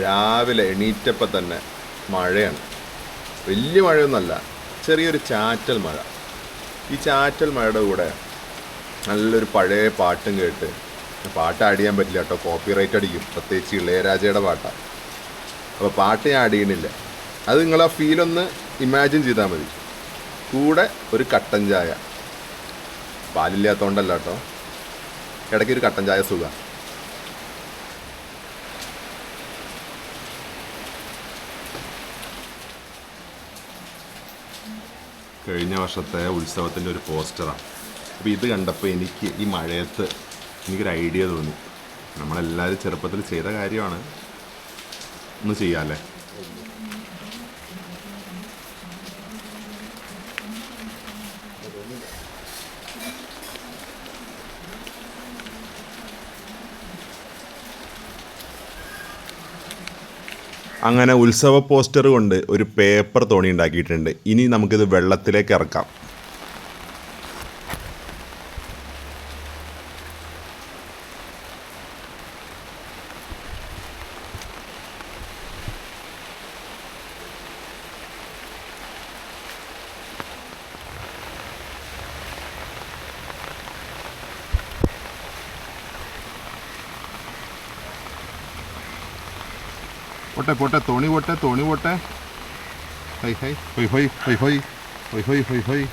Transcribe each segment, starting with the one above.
രാവിലെ എണീറ്റപ്പോൾ തന്നെ മഴയാണ്. വലിയ മഴയൊന്നുമല്ല, ചെറിയൊരു ചാറ്റൽ മഴ. ഈ ചാറ്റൽ മഴയുടെ കൂടെ നല്ലൊരു പഴയ പാട്ടും കേട്ട്, പാട്ട് ആഡ് ചെയ്യാൻ പറ്റില്ല കേട്ടോ, കോപ്പിറൈറ്റ് അടിക്കും, പ്രത്യേകിച്ച് ഇളയരാജയുടെ പാട്ടാണ്. അപ്പോൾ പാട്ട് ഞാൻ ആഡ് ചെയ്യണില്ല. അത് നിങ്ങൾ ആ ഫീലൊന്ന് ഇമാജിൻ ചെയ്താൽ മതി. കൂടെ ഒരു കട്ടൻ ചായ, പാലില്ലാത്തതുകൊണ്ടല്ല കേട്ടോ, ഇടയ്ക്ക് ഒരു കട്ടൻ ചായ സുഖം. കഴിഞ്ഞ വർഷത്തെ ഉത്സവത്തിൻ്റെ ഒരു പോസ്റ്ററാണ്. അപ്പോൾ ഇത് കണ്ടപ്പോൾ എനിക്ക് ഈ മഴയത്ത് എനിക്കൊരു ഐഡിയ തോന്നി. നമ്മളെല്ലാവരും ചെറുപ്പത്തിൽ ചെയ്ത കാര്യമാണ്, ഒന്ന് ചെയ്യാമല്ലേ. അങ്ങനെ ഉത്സവ പോസ്റ്റർ കൊണ്ട് ഒരു പേപ്പർ തോണി ഉണ്ടാക്കിയിട്ടുണ്ട്. ഇനി നമുക്കിത് വെള്ളത്തിലേക്ക് ഇറക്കാം. പോട്ടെ തോണി പോട്ടെ. ഹൈ ഹൊയ് ഹൊയ് ഹൊയ് ഹൊയ് ഹൊയ് ഹൊയ് ഹൊയ് ഹൊയ്.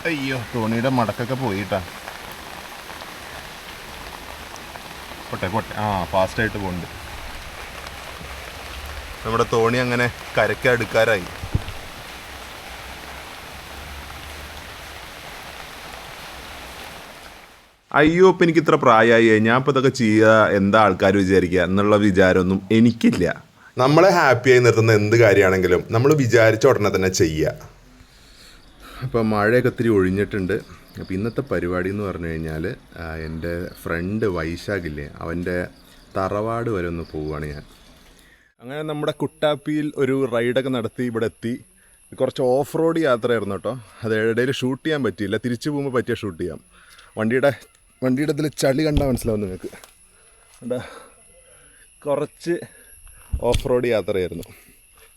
അയ്യോ, തോണിയുടെ മടക്കൊക്കെ പോയിട്ടാ. പോട്ടെ. ഫാസ്റ്റായിട്ട് പോകുന്നുണ്ട്. നമ്മുടെ തോണി അങ്ങനെ കരയ്ക്ക് അടുക്കാറായി. അയ്യോ, ഇപ്പം എനിക്ക് ഇത്ര പ്രായമായി, ഞാൻ ഇപ്പോൾ ഇതൊക്കെ ചെയ്യുക എന്താ ആൾക്കാർ വിചാരിക്കുക എന്നുള്ള വിചാരമൊന്നും എനിക്കില്ല. നമ്മളെ ഹാപ്പിയായി നിർത്തുന്ന എന്ത് കാര്യമാണെങ്കിലും നമ്മൾ വിചാരിച്ച ഉടനെ തന്നെ ചെയ്യുക. അപ്പോൾ മഴയൊക്കെ ഒത്തിരി ഒഴിഞ്ഞിട്ടുണ്ട്. അപ്പോൾ ഇന്നത്തെ പരിപാടി എന്ന് പറഞ്ഞു കഴിഞ്ഞാൽ എൻ്റെ ഫ്രണ്ട് വൈശാഖില്ലേ, അവൻ്റെ തറവാട് വരെ ഒന്ന് പോവുകയാണ് ഞാൻ. അങ്ങനെ നമ്മുടെ കുട്ടാപ്പിയിൽ ഒരു റൈഡൊക്കെ നടത്തി ഇവിടെ എത്തി. കുറച്ച് ഓഫ് റോഡ് യാത്രയായിരുന്നു കേട്ടോ. അത് ഇടയിൽ ഷൂട്ട് ചെയ്യാൻ പറ്റിയില്ല, തിരിച്ചു പോകുമ്പോൾ പറ്റിയ ഷൂട്ട് ചെയ്യാം. വണ്ടിയുടെ ഇതിൽ ചളി കണ്ടാൽ മനസ്സിലാവും നിങ്ങൾക്ക്. എന്താ, കുറച്ച് ഓഫ് റോഡ് യാത്രയായിരുന്നു.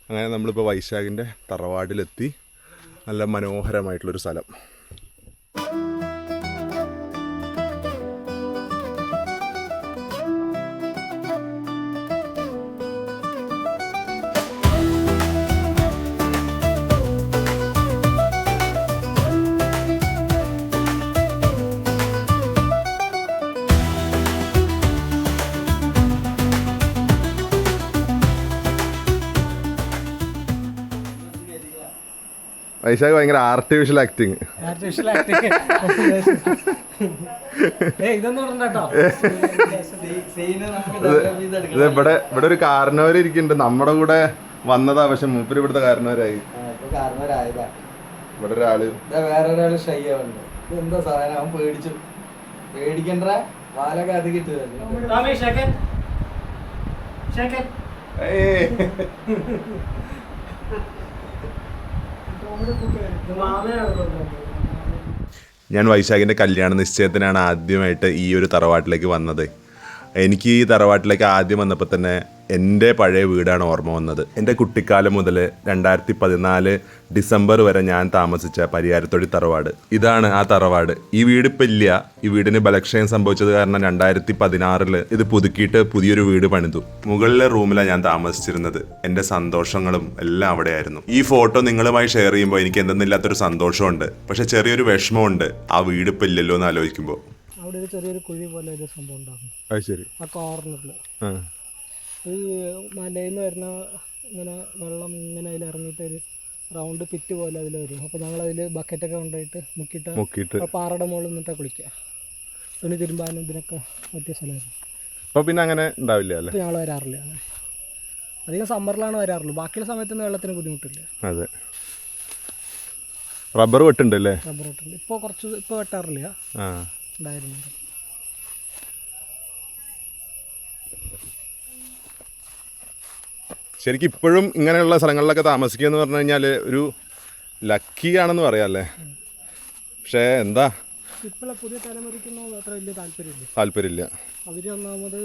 അങ്ങനെ നമ്മളിപ്പോൾ വൈശാഖിൻ്റെ തറവാടിലെത്തി. നല്ല മനോഹരമായിട്ടുള്ളൊരു സ്ഥലം. വൈശാഖ് ഭയങ്കര ആർട്ടിഫിഷ്യൽ ആക്ടിങ്. ഇവിടെ ഒരു കാരണവര് ഇരിക്കുന്നുണ്ട്, നമ്മുടെ കൂടെ വന്നതാ, പക്ഷെ മൂപ്പര് ഇവിടുത്തെ കാരണവരായി. ഇവിടെ ഒരാള് വേറൊരാള് ഷൈ ആവുന്നുണ്ട്. എന്താ സാധനം, അവൻ പേടിച്ചു. പേടിക്കണ്ട, വാലൊക്കെ അത് കിട്ടുക. ഞാൻ വൈശാഖിൻ്റെ കല്യാണ നിശ്ചയത്തിനാണ് ആദ്യമായിട്ട് ഈ ഒരു തറവാട്ടിലേക്ക് വന്നത്. എനിക്ക് ഈ തറവാട്ടിലേക്ക് ആദ്യം വന്നപ്പോൾ തന്നെ എൻ്റെ പഴയ വീടാണ് ഓർമ്മ വന്നത്. എൻ്റെ കുട്ടിക്കാലം മുതൽ 2014 ഡിസംബർ വരെ ഞാൻ താമസിച്ച പരിയാരത്തൊടി തറവാട്. ഇതാണ് ആ തറവാട്. ഈ വീട് ഇപ്പം ഇല്ല. ഈ വീടിന് ബലക്ഷയം സംഭവിച്ചത് കാരണം 2016 ഇത് പുതുക്കിയിട്ട് പുതിയൊരു വീട് പണിതു. മുകളിലെ റൂമിലാണ് ഞാൻ താമസിച്ചിരുന്നത്. എൻ്റെ സന്തോഷങ്ങളും എല്ലാം അവിടെയായിരുന്നു. ഈ ഫോട്ടോ നിങ്ങളുമായി ഷെയർ ചെയ്യുമ്പോൾ എനിക്ക് എന്തെന്നില്ലാത്തൊരു സന്തോഷമുണ്ട്, പക്ഷെ ചെറിയൊരു വിഷമമുണ്ട് ആ വീട് ഇപ്പം ഇല്ലല്ലോ എന്ന് ആലോചിക്കുമ്പോൾ. അവിടെ ഒരു ചെറിയൊരു കുഴി പോലെ ഒരു സംഭവം ഉണ്ടാകും. അത് ശരി. ആ കോർണറിൽ ഈ മലയിൽ നിന്ന് വരുന്ന ഇങ്ങനെ വെള്ളം ഇങ്ങനെ അതിൽ ഇറങ്ങിയിട്ട് ഒരു റൗണ്ട് പിറ്റ് പോലെ അതിൽ വരും. അപ്പോൾ ഞങ്ങൾ അതിൽ ബക്കറ്റൊക്കെ കൊണ്ടുപോയിട്ട് മുക്കിയിട്ട് പാറയുടെ മുകളിൽ നിന്നിട്ടാണ് കുളിക്കുക. തുണി തിരുമ്പാനും ഇതിനൊക്കെ പറ്റിയ സ്ഥലമായിരുന്നു. അപ്പോൾ പിന്നെ അങ്ങനെ ഉണ്ടാവില്ല അല്ലേ? ഞങ്ങൾ വരാറില്ല, അധികം സമ്മറിലാണ് വരാറുള്ളൂ. ബാക്കിയുള്ള സമയത്തൊന്നും വെള്ളത്തിന് ബുദ്ധിമുട്ടില്ല. അതെ. റബ്ബർ വെട്ടുണ്ടല്ലേ? റബ്ബർ വെട്ടുണ്ട്. ഇപ്പോൾ വെട്ടാറില്ല, ഉണ്ടായിരുന്നു. ശരിക്കും ഇപ്പോഴും ഇങ്ങനെയുള്ള സ്ഥലങ്ങളിലൊക്കെ താമസിക്കുക എന്ന് പറഞ്ഞു കഴിഞ്ഞാൽ ഒരു ലക്കിയാണെന്ന് പറയാമല്ലേ. പക്ഷേ എന്താ, ഇപ്പോൾ പുതിയ തലമുറയ്ക്കൊന്നും അത്ര വലിയ താല്പര്യമില്ല. താല്പര്യമില്ല. അവർ ഒന്നാമത്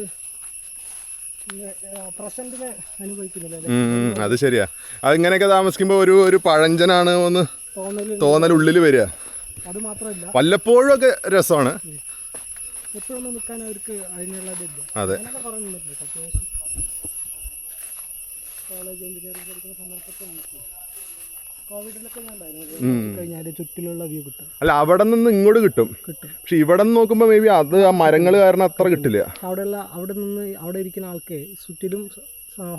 പ്രസന്റിനെ അനുഭവിക്കുന്നില്ല അത് ശരിയാ. അതിങ്ങനെയൊക്കെ താമസിക്കുമ്പോൾ ഒരു പഴഞ്ചനാണ് ഒന്ന് തോന്നൽ ഉള്ളിൽ വരിക. അത് മാത്രമല്ല വല്ലപ്പോഴും ഒക്കെ രസമാണ്. എപ്പോഴൊന്നും നിൽക്കാൻ അവർക്ക് അതിനുള്ളതില്ല. അതെ, അത്യാവശ്യം കോളേജ് എഞ്ചിനീയറിംഗ് പഠിക്കുന്ന സമയത്തൊക്കെ കോവിഡിലൊക്കെ ഞാൻ കഴിഞ്ഞാൽ ചുറ്റിലുള്ള വ്യൂ കിട്ടും. അല്ല, അവിടെ നിന്ന് ഇങ്ങോട്ട് കിട്ടും. പക്ഷെ ഇവിടെ നിന്ന് നോക്കുമ്പോൾ മേ ബി അത് ആ മരങ്ങൾ കാരണം അത്ര കിട്ടില്ല. അവിടെ നിന്ന് അവിടെ ഇരിക്കുന്ന ആൾക്ക് ചുറ്റിലും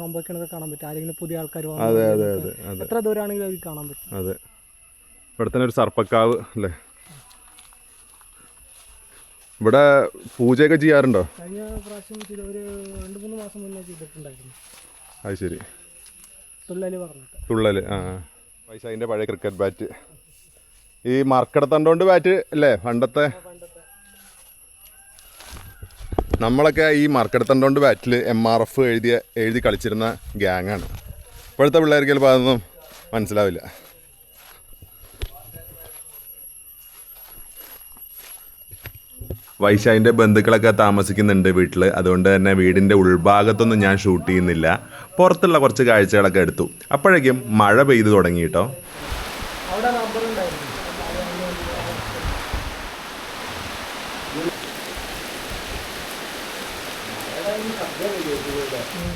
സംഭവിക്കണതൊക്കെ കാണാൻ പറ്റും. ആരെങ്കിലും പുതിയ ആൾക്കാർ എത്ര ദൂരമാണെങ്കിലും അവർക്ക് കാണാൻ പറ്റും. അതെ, ഇവിടെ തന്നെ ഒരു സർപ്പക്കാവ് അല്ലേ. ഇവിടെ പൂജയൊക്കെ ചെയ്യാറുണ്ടോ? കഴിഞ്ഞ പ്രാവശ്യം ഒരു 2-3 മാസം മുന്നേ ചെയ്തിട്ടുണ്ടായിരുന്നു. അത് ശരി. തുള്ളല് വൈശാഖിൻ്റെ പഴയ ക്രിക്കറ്റ് ബാറ്റ്, ഈ മർക്കടത്തണ്ടോണ്ട് ബാറ്റ് അല്ലേ പണ്ടത്തെ. നമ്മളൊക്കെ ഈ മർക്കടത്തണ്ടോണ്ട് ബാറ്റിൽ MRF എഴുതി കളിച്ചിരുന്ന ഗ്യാങ്ങാണ്. ഇപ്പോഴത്തെ പിള്ളേർക്ക് ചിലപ്പോൾ അതൊന്നും മനസ്സിലാവില്ല. വൈശാഖിൻ്റെ ബന്ധുക്കളൊക്കെ താമസിക്കുന്നുണ്ട് വീട്ടിൽ. അതുകൊണ്ട് തന്നെ വീടിൻ്റെ ഉൾഭാഗത്തൊന്നും ഞാൻ ഷൂട്ട് ചെയ്യുന്നില്ല. പുറത്തുള്ള കുറച്ച് കാഴ്ചകളൊക്കെ എടുത്തു. അപ്പോഴേക്കും മഴ പെയ്തു തുടങ്ങി കേട്ടോ.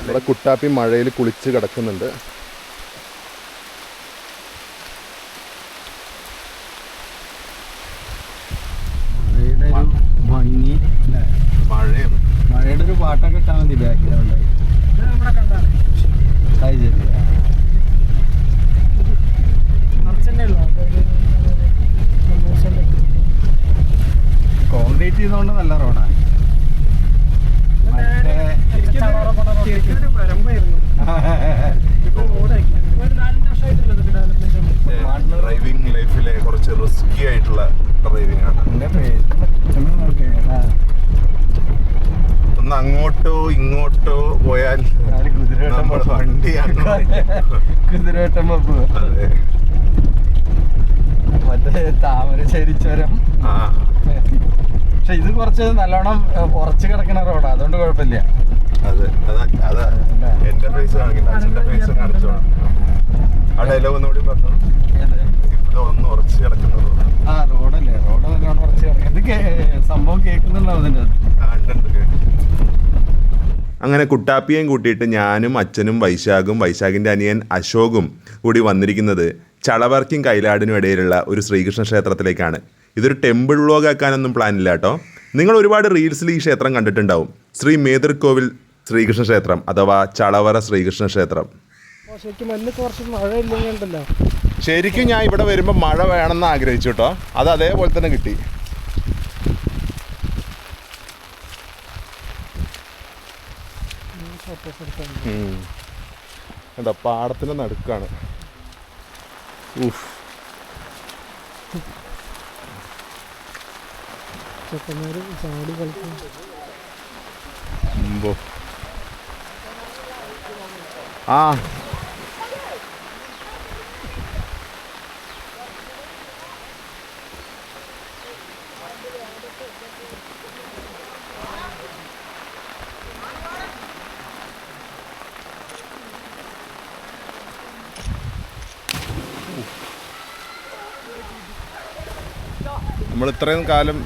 ഇവിടെ കുട്ടാപ്പി മഴയിൽ കുളിച്ച് കിടക്കുന്നുണ്ട്. മഴയുടെ ഒരു പാട്ടൊക്കെ ഇട്ടാൽ മതി ബാക്ക്ഗ്രൗണ്ട്. കോൺക്രീറ്റ് ചെയ്തുകൊണ്ട് നല്ല റോഡാണ്. ഡ്രൈവിംഗ് ലൈഫിലെ കുറച്ച് റിസ്കി ആയിട്ടുള്ള ഡ്രൈവിംഗ് ആണ്. ഒന്ന് അങ്ങോട്ടോ ഇങ്ങോട്ടോ പോയാൽ നമ്മുടെ വണ്ടിയാണ് കുതിരവട്ടം വെപ്പ്. മറ്റേ താമരശ്ശേരി ചുരം. പക്ഷെ ഇത് കുറച്ച് നല്ലോണം ഉറച്ചു കിടക്കുന്ന റോഡാണ്, അതുകൊണ്ട് കുഴപ്പമില്ല. അതെ, അതാ എന്റെ ഫേസ് കാണിക്കില്ല, അച്ഛന്റെ ഫേസ് കാണിച്ചോളാം. ആ ഡയലോഗ് ഒന്നുകൂടി പറഞ്ഞു. ഒന്ന് ഉറച്ചു കിടക്കുന്ന റോഡ്. ആ റോഡല്ലേ, റോഡ് നല്ലോണം ഉറച്ചു കിടക്കുന്നത്. ഇത് സംഭവം കേൾക്കുന്നുണ്ടോ അതിൻ്റെ? അങ്ങനെ കുട്ടാപ്പിയെയും കൂട്ടിയിട്ട് ഞാനും അച്ഛനും വൈശാഖിൻ്റെ അനിയൻ അശോകും കൂടി വന്നിരിക്കുന്നത് ചളവർക്കും കൈലാടിനും ഇടയിലുള്ള ഒരു ശ്രീകൃഷ്ണ ക്ഷേത്രത്തിലേക്കാണ്. ഇതൊരു ടെമ്പിൾ വ്ലോഗ് ആക്കാനൊന്നും പ്ലാനില്ല കേട്ടോ. നിങ്ങൾ ഒരുപാട് റീൽസിൽ ഈ ക്ഷേത്രം കണ്ടിട്ടുണ്ടാവും. ശ്രീ മേതിർക്കോവിൽ ശ്രീകൃഷ്ണ ക്ഷേത്രം അഥവാ ചളവറ ശ്രീകൃഷ്ണ ക്ഷേത്രം. ശരിക്കും ഞാൻ ഇവിടെ വരുമ്പോൾ മഴ വേണമെന്ന് ആഗ്രഹിച്ചു കേട്ടോ. അത് അതേപോലെ തന്നെ കിട്ടി. എന്താ പാടത്തിന്റെ നടുക്കാണ്. ആ നമ്മൾ ഇത്രയും കാലം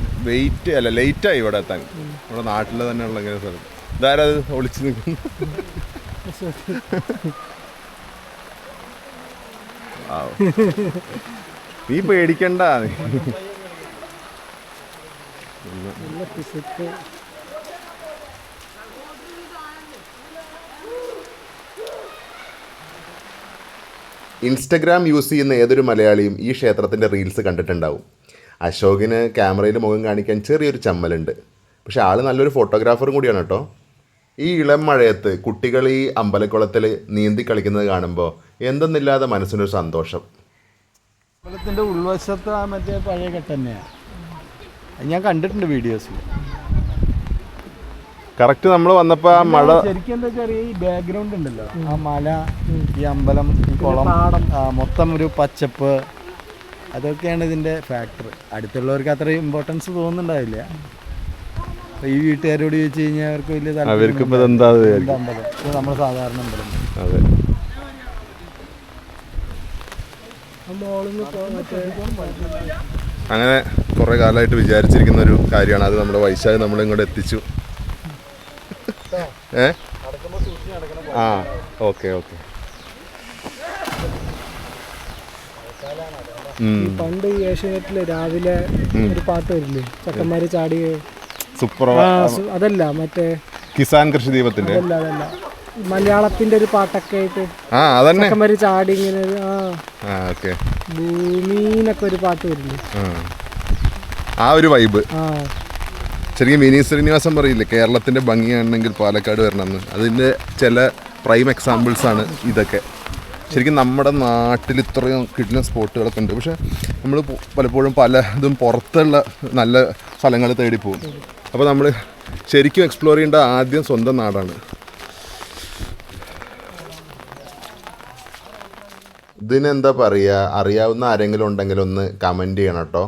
ലേറ്റായി ഇവിടെ എത്താൻ. നമ്മുടെ നാട്ടിൽ തന്നെയുള്ള ഇങ്ങനെ സ്ഥലം. ഇതാരത് ഒളിച്ചു നിൽക്കുന്നു? നീ പേടിക്കണ്ട. ഇൻസ്റ്റഗ്രാം യൂസ് ചെയ്യുന്ന ഏതൊരു മലയാളിയും ഈ ക്ഷേത്രത്തിൻ്റെ റീൽസ് കണ്ടിട്ടുണ്ടാവും. അശോകിന് ക്യാമറയിൽ മുഖം കാണിക്കാൻ ചെറിയൊരു ചമ്മലുണ്ട്. പക്ഷെ ആൾ നല്ലൊരു ഫോട്ടോഗ്രാഫറും കൂടിയാണ് കേട്ടോ. ഈ ഇളം മഴയത്ത് കുട്ടികൾ ഈ അമ്പലക്കുളത്തിൽ നീന്തി കളിക്കുന്നത് കാണുമ്പോൾ എന്തെന്നില്ലാതെ മനസ്സിനൊരു സന്തോഷം. അമ്പലത്തിൻ്റെ ഉൾവശത്ത് ആ മറ്റേ പഴയ കെട്ട് തന്നെയാണ്. ഞാൻ കണ്ടിട്ടുണ്ട് വീഡിയോസിൽ. കറക്റ്റ് നമ്മൾ വന്നപ്പോൾ ആ മഴ ശരിക്കും എന്താ വെച്ചാൽ ഈ ബാക്ക്ഗ്രൗണ്ട് ഉണ്ടല്ലോ, ആ മല, ഈ അമ്പലം, ഈ കുളം, മൊത്തം ഒരു പച്ചപ്പ്, അതൊക്കെയാണ് ഇതിൻ്റെ ഫാക്ടർ. അടുത്തുള്ളവർക്ക് അത്ര ഇമ്പോർട്ടൻസ് തോന്നുന്നുണ്ടാവില്ല. ഈ വീട്ടുകാരോട് ചോദിച്ചു കഴിഞ്ഞാൽ അവർക്ക് വലിയ അവർക്കിപ്പോൾ എന്താ അമ്പലം നമ്മൾ സാധാരണ അമ്പലം. അതെ. അങ്ങനെ കുറേ കാലമായിട്ട് വിചാരിച്ചിരിക്കുന്ന ഒരു കാര്യമാണ്. അത് നമ്മുടെ വൈശാഖ് നമ്മളിങ്ങോട്ട് എത്തിച്ചു. ആ ഓക്കെ ഓക്കെ. പണ്ട് ഏഷ്യാനെറ്റില് രാവിലെ ഒരു പാട്ട് വരില്ലേ, ചക്കന്മാര് ചാടി സൂപ്പർ. അതല്ല, മറ്റേ കിസാൻ കൃഷി ദീപത്തിന്റെ അതല്ല, മലയാളത്തിന്റെ ഒരു പാട്ടൊക്കെ ആയിട്ട് അതന്നെ ചക്കന്മാര് ചാടി ഇങ്ങനെ ഭൂമിന്നൊക്കെ ഒരു പാട്ട് വരില്ലേ, ആ ഒരു വൈബ്. ശരിക്കും വിനീ ശ്രീനിവാസൻ പറയില്ലേ കേരളത്തിന്റെ ഭംഗിയാണെങ്കിൽ പാലക്കാട് വരണമെന്ന്. അതിന്റെ ചില പ്രൈം എക്സാമ്പിൾസ് ആണ് ഇതൊക്കെ. ശരിക്കും നമ്മുടെ നാട്ടിൽ ഇത്രയും കിട്ടുന്ന സ്പോട്ടുകളൊക്കെ ഉണ്ട്. പക്ഷെ നമ്മൾ പലപ്പോഴും പലതും പുറത്തുള്ള നല്ല സ്ഥലങ്ങൾ തേടി പോകും. അപ്പോൾ നമ്മൾ ശരിക്കും എക്സ്പ്ലോർ ചെയ്യേണ്ട ആദ്യം സ്വന്തം നാടാണ്. ഇതിനെന്താ പറയുക, അറിയാവുന്ന ആരെങ്കിലും ഉണ്ടെങ്കിൽ ഒന്ന് കമൻറ്റ് ചെയ്യണം കേട്ടോ.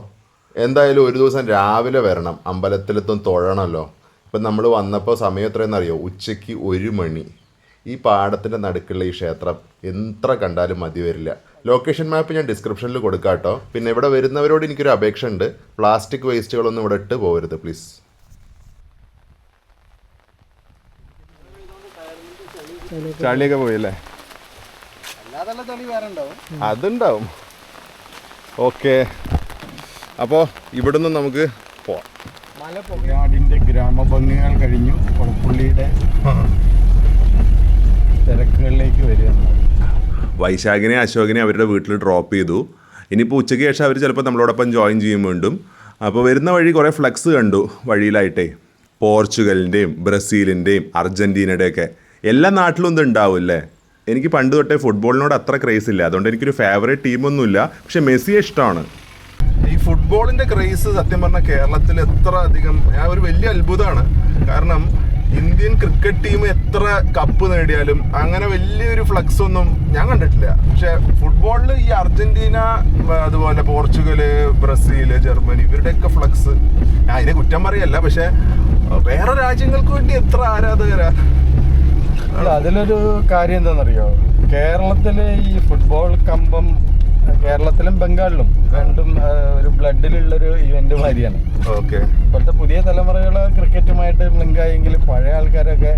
എന്തായാലും ഒരു ദിവസം രാവിലെ വരണം, അമ്പലത്തിലെത്തും തൊഴണമല്ലോ. ഇപ്പം നമ്മൾ വന്നപ്പോൾ സമയം എത്രയെന്ന് അറിയോ? ഉച്ചയ്ക്ക് 1 മണി. ഈ പാടത്തിൻ്റെ നടുക്കുള്ള ഈ ക്ഷേത്രം എത്ര കണ്ടാലും മതി വരില്ല. ലൊക്കേഷൻ മാപ്പ് ഞാൻ ഡിസ്ക്രിപ്ഷനിൽ കൊടുക്കാം കേട്ടോ. പിന്നെ ഇവിടെ വരുന്നവരോട് എനിക്കൊരു അപേക്ഷ ഉണ്ട്, പ്ലാസ്റ്റിക് വേസ്റ്റുകളൊന്നും ഇവിടെ ഇട്ട് പോകരുത് പ്ലീസ്. ചളിയൊക്കെ പോയല്ലേ? അതുണ്ടാവും. ഓക്കെ, അപ്പോൾ ഇവിടുന്ന് നമുക്ക് പോവാം. നാടിൻ്റെ ഗ്രാമഭംഗികൾ കഴിഞ്ഞു കൊളപ്പുള്ളിയുടെ തിരക്കുകളിലേക്ക് വരികയാണ്. വൈശാഖിനെ അശോകിനെ അവരുടെ വീട്ടിൽ ഡ്രോപ്പ് ചെയ്തു. ഇനിയിപ്പോൾ ഉച്ചയ്ക്ക് ശേഷം അവർ ചിലപ്പോൾ നമ്മളോടൊപ്പം ജോയിൻ ചെയ്യും വീണ്ടും. അപ്പോൾ വരുന്ന വഴി കുറേ ഫ്ലക്സ് കണ്ടു വഴിയിലായിട്ടേ. പോർച്ചുഗലിൻ്റെയും ബ്രസീലിൻ്റെയും അർജൻറ്റീനയുടെയൊക്കെ. എല്ലാ നാട്ടിലും ഇത് ഉണ്ടാവില്ലേ? എനിക്ക് പണ്ട് തൊട്ടേ ഫുട്ബോളിനോട് അത്ര ക്രേസ് ഇല്ല, അതുകൊണ്ട് എനിക്കൊരു ഫേവറേറ്റ് ടീമൊന്നുമില്ല. പക്ഷെ മെസ്സിയെ ഇഷ്ടമാണ്. ഈ ഫുട്ബോളിൻ്റെ ക്രേസ് സത്യം പറഞ്ഞാൽ കേരളത്തിൽ എത്ര അധികം ഒരു വലിയ അത്ഭുതമാണ്. കാരണം ഇന്ത്യൻ ക്രിക്കറ്റ് ടീം എത്ര കപ്പ് നേടിയാലും അങ്ങനെ വലിയൊരു ഫ്ലക്സ് ഒന്നും ഞാൻ കണ്ടിട്ടില്ല. പക്ഷെ ഫുട്ബോളിൽ ഈ അർജന്റീന, അതുപോലെ പോർച്ചുഗല്, ബ്രസീൽ, ജർമ്മനി, ഇവരുടെയൊക്കെ ഫ്ലക്സ് ഞാൻ അതിനെ കുറ്റം പറയല്ല. പക്ഷെ വേറെ രാജ്യങ്ങൾക്ക് വേണ്ടി എത്ര ആരാധകരാ. അതിലൊരു കാര്യം എന്താണെന്നറിയോ, കേരളത്തിലെ ഈ ഫുട്ബോൾ കമ്പം കേരളത്തിലും ബംഗാളിലും രണ്ടും ഒരു ബ്ലഡിലുള്ളൊരു ഇവന്റ് മാതിരിയാണ്. ഓക്കെ, ഇപ്പോഴത്തെ പുതിയ തലമുറകൾ ക്രിക്കറ്റുമായിട്ട് ലിങ്കായെങ്കിലും പഴയ ആൾക്കാരൊക്കെ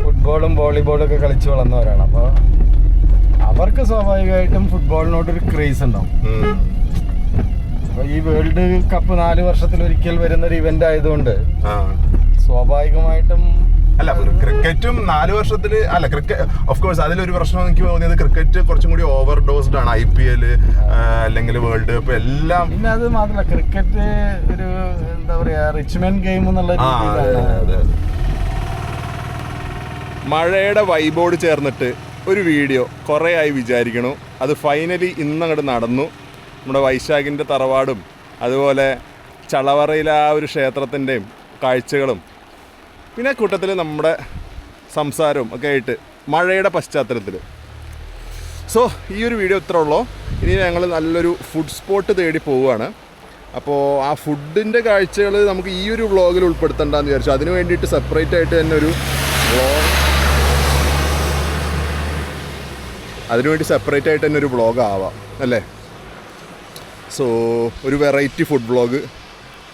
ഫുട്ബോളും വോളിബോളും ഒക്കെ കളിച്ചു വളർന്നവരാണ്. അപ്പോൾ അവർക്ക് സ്വാഭാവികമായിട്ടും ഫുട്ബോളിനോടൊരു ക്രേസ് ഉണ്ടാവും. അപ്പോൾ ഈ വേൾഡ് കപ്പ് 4 വർഷത്തിലൊരിക്കൽ വരുന്നൊരു ഇവന്റ് ആയതുകൊണ്ട് സ്വാഭാവികമായിട്ടും അല്ല, ക്രിക്കറ്റും 4 വർഷത്തിൽ അല്ല. ക്രിക്കറ്റ് ഓഫ് കോഴ്സ് അതിലൊരു പ്രശ്നം എനിക്ക് തോന്നിയത് ക്രിക്കറ്റ് കുറച്ചും കൂടി ഓവർ ഡോസ്ഡ് ആണ്. IPL അല്ലെങ്കിൽ വേൾഡ് കപ്പ് എല്ലാം. പിന്നെ അത് മാത്രമല്ല, ക്രിക്കറ്റ് ഒരു എന്താ പറയാ റിച്ച്മെന്റ് ഗെയിം എന്നുള്ള രീതിയിലാണ്. മഴയുടെ വൈബോട് ചേർന്നിട്ട് ഒരു വീഡിയോ കുറേ ആയി വിചാരിക്കണു. അത് ഫൈനലി ഇന്നങ്ങോട്ട് നടന്നു. നമ്മുടെ വൈശാഖിൻ്റെ തറവാടും അതുപോലെ ചളവറയിലെ ആ ഒരു ക്ഷേത്രത്തിൻ്റെയും കാഴ്ചകളും പിന്നെ കൂട്ടത്തിൽ നമ്മുടെ സംസാരവും ഒക്കെ ആയിട്ട് മഴയുടെ പശ്ചാത്തലത്തിൽ. സോ ഈ ഒരു വീഡിയോ ഇത്ര ഉള്ളൂ. ഇനി ഞങ്ങൾ നല്ലൊരു ഫുഡ് സ്പോട്ട് തേടി പോവുകയാണ്. അപ്പോൾ ആ ഫുഡിൻ്റെ കാഴ്ചകൾ നമുക്ക് ഈ ഒരു വ്ളോഗിൽ ഉൾപ്പെടുത്തണ്ടെന്ന് വിചാരിച്ചു. അതിന് വേണ്ടിയിട്ട് സെപ്പറേറ്റ് ആയിട്ട് തന്നെ ഒരു വ്ളോഗ് ആവാം അല്ലേ? സോ ഒരു വെറൈറ്റി ഫുഡ് വ്ളോഗ്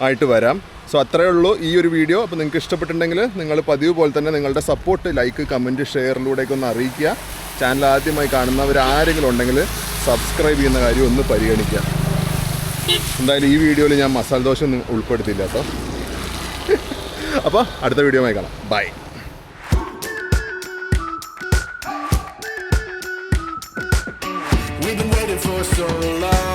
ആയിട്ട് വരാം. സോ അത്രയേ ഉള്ളൂ ഈ ഒരു വീഡിയോ. അപ്പോൾ നിങ്ങൾക്ക് ഇഷ്ടപ്പെട്ടിട്ടുണ്ടെങ്കിൽ നിങ്ങൾ പതിവ് പോലെ തന്നെ നിങ്ങളുടെ സപ്പോർട്ട്, ലൈക്ക്, കമൻറ്റ്, ഷെയറിലൂടെയൊക്കെ ഒന്ന് അറിയിക്കുക. ചാനൽ ആദ്യമായി കാണുന്നവർ ആരെങ്കിലും ഉണ്ടെങ്കിൽ സബ്സ്ക്രൈബ് ചെയ്യുന്ന കാര്യം ഒന്ന് പരിഗണിക്കുക. എന്തായാലും ഈ വീഡിയോയിൽ ഞാൻ മസാല ദോശ ഒന്നും ഉൾപ്പെടുത്തിയില്ല കേട്ടോ. അപ്പോൾ അടുത്ത വീഡിയോയുമായി കാണാം. By. We've been waiting for so long.